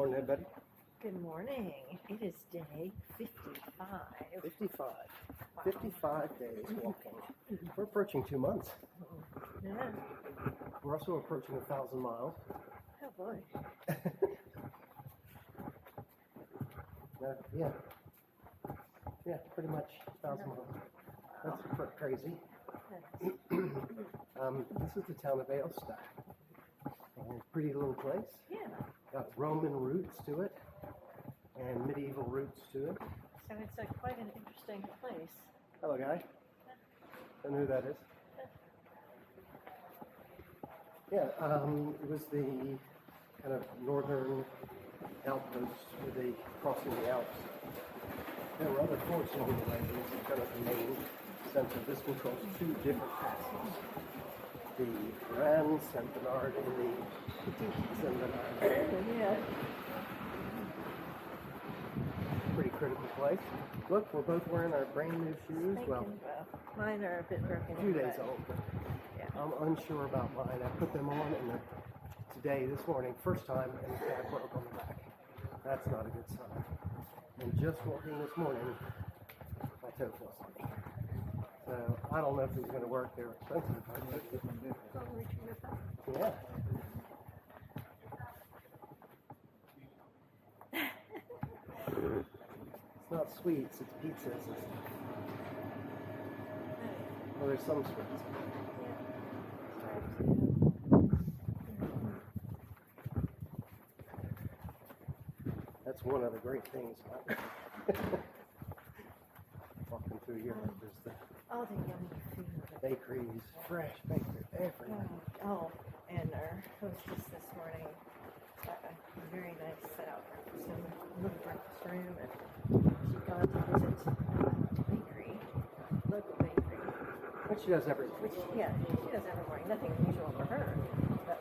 Morning, everybody. Good morning. It is day 55. 55. 55 days walking. We're approaching 2 months. Yeah. We're also approaching 1,000 miles. Oh boy. Yeah, pretty much 1,000 miles. That's pretty crazy. This is the town of Aosta. Pretty little place. Yeah. Got Roman roots to it and medieval roots to it. So it's quite an interesting place. Hello, guy. Don't know who that is. Yeah, it was the kind of northern outpost with the crossing the Alps. There were other forts along the way, but this is kind of the main center. This will cross 2 different passes. The Grand Saint Bernard and the Petit Saint Bernard. Yeah. Pretty critical place. Look, we're both wearing our brand new shoes. Well, mine are a bit broken. A few days old, but yeah. I'm unsure about mine. I put them on and this morning, first time, and the tab broke on the back. That's not a good sign. And just walking this morning, my toe feels funny. So I don't know if it's going to work. They're expensive. Yeah. It's not sweets, it's pizzas. Well, there's some sweets. That's one of the great things about walking through here. There's the yummy food. Bakeries, fresh bakery everywhere. Oh, and our hostess this morning got a very nice setup. Some little breakfast room, and she's gone to visit local bakery. Which she does every Which, yeah, she does every morning. Nothing unusual for her. But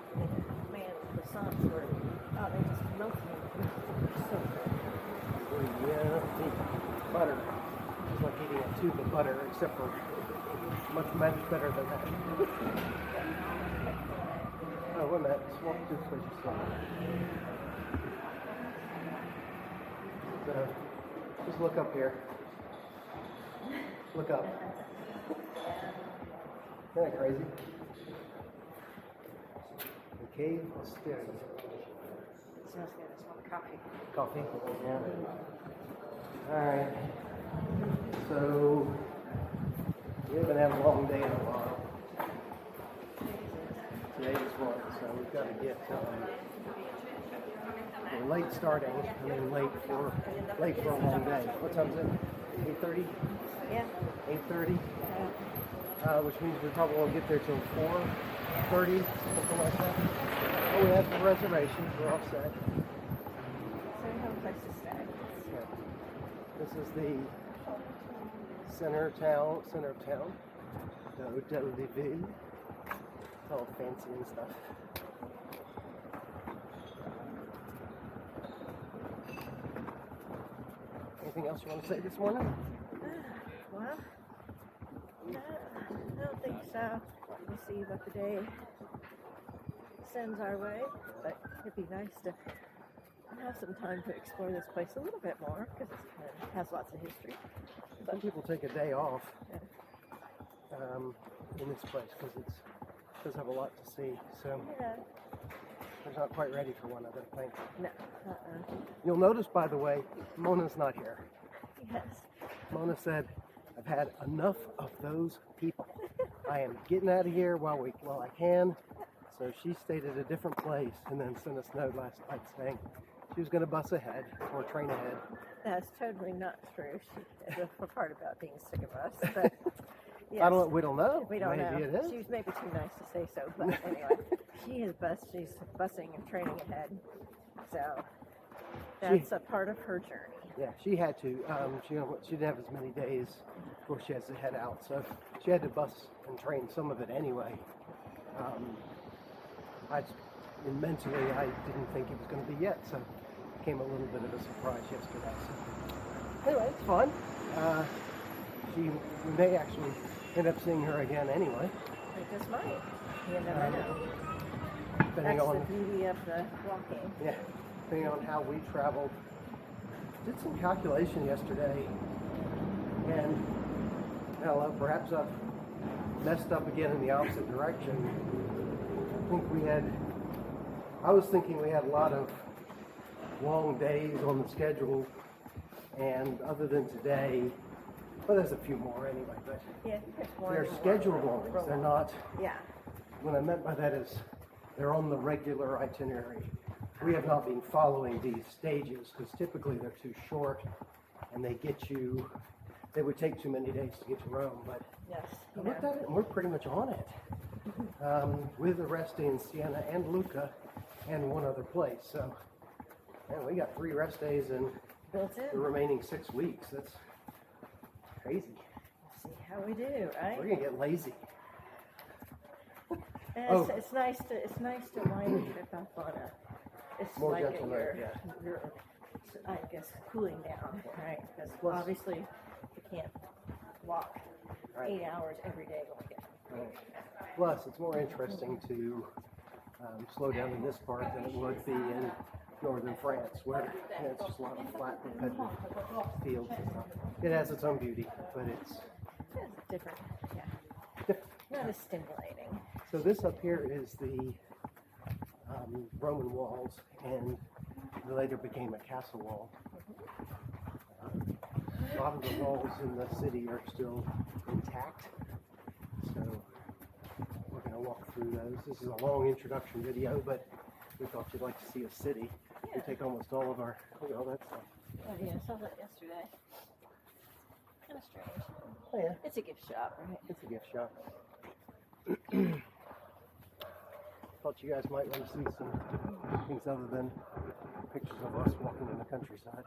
man, the croissants were, they just melted. So good. Yeah, butter. It's like eating a tube of butter, except for much better than that. Oh, wait a minute. Just walk through this way just a So, just look up here. Look up. Isn't that crazy? The Cave of Stairs. Sounds good. I want coffee. Coffee? Yeah. Alright. So, we haven't had a long day in a while. Today is one, so we've got to get, we're late starting, I mean late for a long day. What time is it? 8:30? Yeah. 8:30? Which means we probably won't get there till 4:30, something like that. Oh, we have some reservations, we're all set. So we have a place to stay. Yeah. This is the center of town, the Hotel de Ville. It's all fancy and stuff. Anything else you want to say this morning? Well, I don't think so. We'll see what the day sends our way, but it'd be nice to have some time to explore this place a little bit more, because it has lots of history. Some people take a day off Yeah. In this place because it does have a lot to see. So Yeah. they're not quite ready for one, I don't think. No. You'll notice, by the way, Mona's not here. Yes. Mona said, "I've had enough of those people. I am getting out of here while I can." So she stayed at a different place and then sent us a note last night saying she was going to bus ahead or train ahead. That's totally not true. She, the part about being sick of us, but yes. We don't know. We don't Maybe know. it is. She was maybe too nice to say so, but anyway, she's busing and training ahead. So that's a part of her journey. Yeah, she had to. She didn't have as many days before she has to head out, so she had to bus and train some of it anyway. Mentally, I didn't think it was going to be yet, so it came a little bit of a surprise yesterday. So anyway, it's fun. We may actually end up seeing her again anyway. We just might. You never know. Depending That's on the beauty of the walking. yeah, depending on how we traveled. Did some calculation yesterday, and I don't know, perhaps I've messed up again in the opposite direction. I was thinking we had a lot of long days on the schedule, and other than today, well, there's a few more anyway, but Yeah, they're scheduled longings. They're not, Yeah. what I meant by that is they're on the regular itinerary. We have not been following these stages because typically they're too short and they would take too many days to get to Rome, but Yes. I looked at it and we're pretty much on it. With a rest day in Siena and Lucca and one other place. So, man, we got 3 rest days in Built the in. remaining 6 weeks. That's crazy. See how we do, right? We're gonna get lazy. And it's nice to wind the trip up on a. It's More like gentle note, you're, I guess, cooling down, right? Because Plus- obviously you can't walk Right. 8 hours every day going down. Right. Plus, it's more interesting to slow down in this part than it would be in northern France, where it's just a lot of flat, repetitive fields and stuff. It has its own beauty, but it's It's different, yeah. different. Not as stimulating. So this up here is the Roman walls, and it later became a castle wall. A lot of the walls in the city are still intact, so we're going to walk through those. This is a long introduction video, but we thought you'd like to see a city. We take almost all of our, look at all that stuff. Oh yeah, I saw that yesterday. Kind of strange. Oh yeah, It's a gift shop, right? it's a gift shop. Thought you guys might want to see some things other than pictures of us walking in the countryside.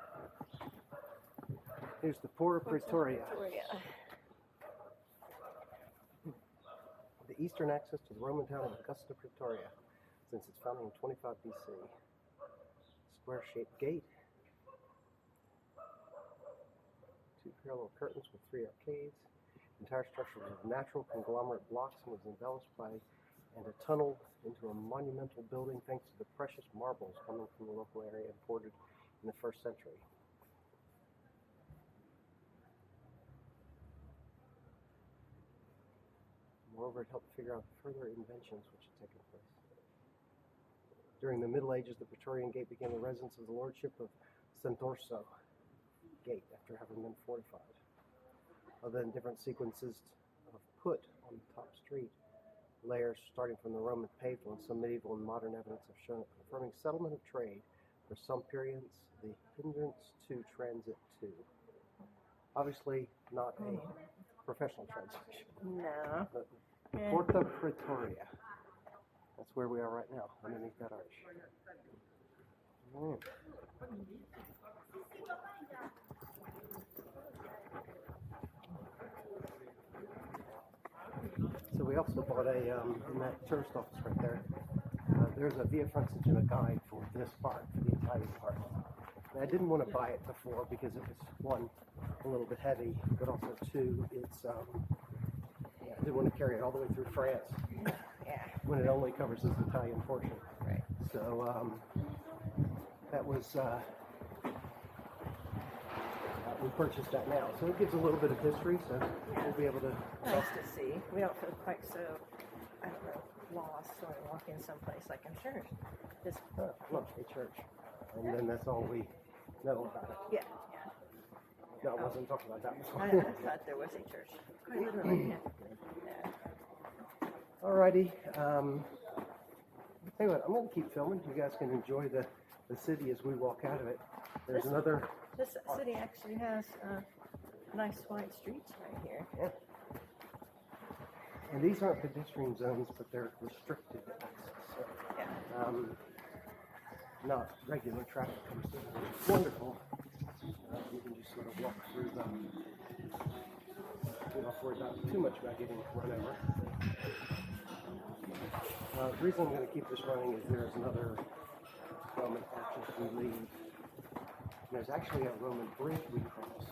Here's the Porta Praetoria, Victoria. the eastern access to the Roman town of Augusta Praetoria, since its founding in 25 BC. Square-shaped gate, 2 parallel curtains with 3 arcades. The entire structure was of natural conglomerate blocks and was embellished by a tunnel into a monumental building thanks to the precious marbles coming from the local area imported in the 1st century. Moreover, it helped figure out further inventions which had taken place. During the Middle Ages, the Praetorian Gate became the residence of the Lordship of Sant'Orso Gate after having been fortified. Other than different sequences of put on the top street, layers starting from the Roman paved one, some medieval and modern evidence have shown it confirming settlement of trade for some periods, the hindrance to transit to. Obviously, not a professional translation. No. But Yeah. Porta Praetoria. That's where we are right now, underneath that arch. So we also bought in that tourist office right there, there's a via frontage and a guide for this part, for the Italian part. And I didn't want to buy it before because it was, 1, a little bit heavy, but also 2, it's, I didn't want to carry it all the way through France Yeah. when it only covers this Italian portion. Right. So that was, we purchased that now. So it gives a little bit of history, so we'll be able to. Nice to see. We don't feel quite so, I don't know, lost when we walk in someplace like I'm sure this. Look, a church. And then that's all we know about it. Yeah, yeah. No, I wasn't talking about that I before. thought there was a church. Quite literally, yeah. Alrighty. Tell you what, I'm going to keep filming. You guys can enjoy the city as we walk out of it. There's another. This city actually has nice wide streets right here. Yeah. And these aren't pedestrian zones, but they're restricted access. So, Yeah. not regular traffic comes through, which is wonderful. You can just sort of walk through them. You don't have to worry about too much about getting run over. The reason I'm going to keep this running is there's another Roman arch as we leave. There's actually a Roman bridge we cross,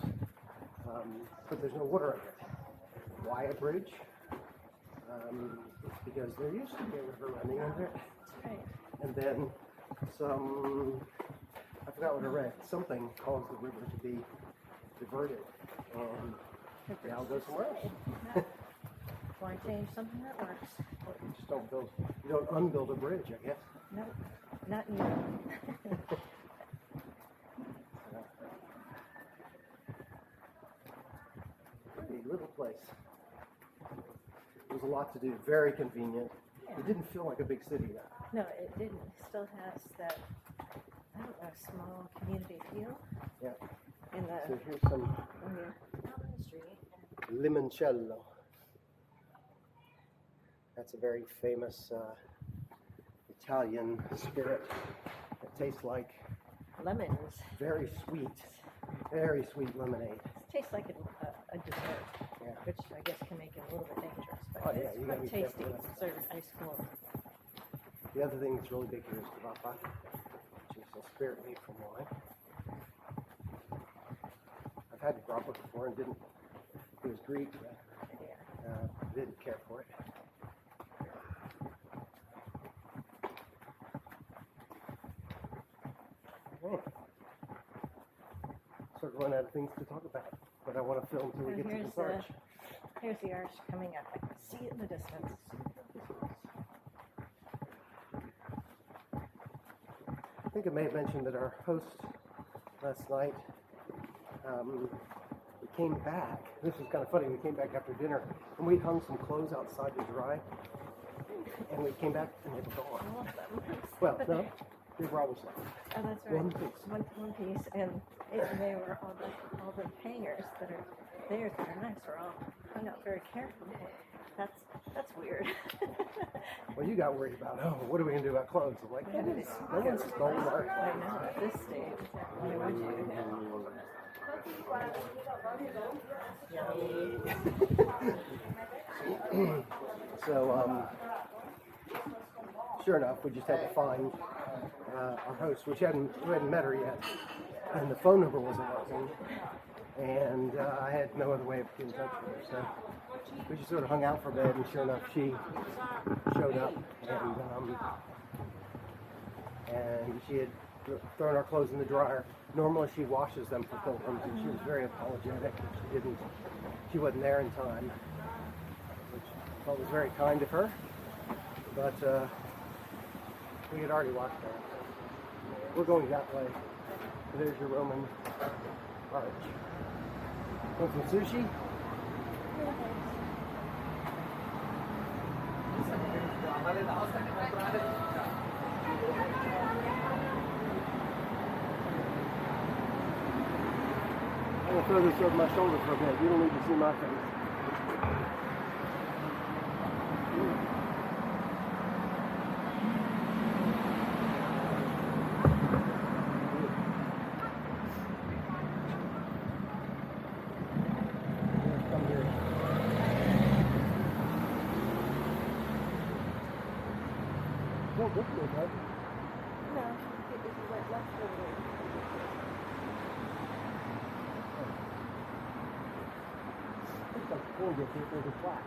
but there's no water under it. Why a bridge? It's because there used to be a river running under it, Right. and then some forgot what I read. Something caused the river to be diverted, and now it goes somewhere else. Want to change something that works? Well, you just don't build, you don't unbuild a bridge, I guess. No, not you. Pretty little place. There was a lot to do, very convenient. Yeah. It didn't feel like a big city though. No, it didn't. It still has that, I don't know, small community feel. Yeah. In the, So here's some when you're out on the street. limoncello. That's a very famous Italian spirit. It tastes like Lemons. very sweet lemonade. It tastes like a dessert, Yeah. which I guess can make it a little bit dangerous. But Oh, yeah, it's you gotta quite be tasty, careful with that. served ice cold. The other thing that's really big here is grappa, which is a spirit made from wine. I've had grappa before and didn't. It was Greek, but Yeah. didn't care for it. Oh. Sort of run out of things to talk about, but I want to film until we And get to here's the arch. Here's the arch coming up. I can see it in the distance. I think I may have mentioned that our host last night, we came back. This was kind of funny. We came back after dinner and we hung some clothes outside to dry. And we came back and they were gone. All of them. Well, no, they were almost left. Oh, that's right. One piece. One piece, and they were all the hangers that are theirs that are nice are all hung up very carefully. That's weird. Well, you got worried about, oh, what are we going to do about clothes? I'm like, no one stole our I know at this stage. Why would you? So, sure enough, we just had to find our host, we hadn't met her yet, and the phone number wasn't working, and I had no other way of getting in touch with her. So we just sort of hung out for a bit, and sure enough, she showed up, and she had thrown our clothes in the dryer. Normally, she washes them for pilgrims, and she was very apologetic. She wasn't there in time, which I thought was very kind of her. But we had already walked there. We're going that way. There's your Roman arch. Want some sushi? I'm going to throw this over my shoulder for a bit. You don't need to see my face. Come here. Don't look good, bud. No, it went left over there. Looks like the floor gets here over flat.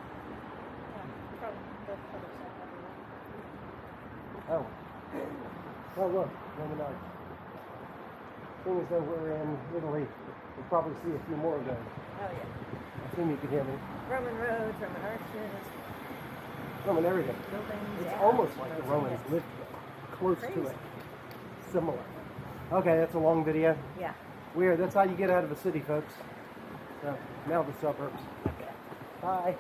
Yeah, from the other side. Oh. Oh, look, Roman arch. Thing is, though, we're in Italy. We'll probably see a few more of those. Oh yeah. I assume you can hear me. Roman roads, Roman arches, Roman everything. buildings. It's yeah. almost like the Romans lived close to it. Similar. Okay, that's a long video. Yeah. Weird. That's how you get out of a city, folks. So, now the suburbs. Okay. Bye.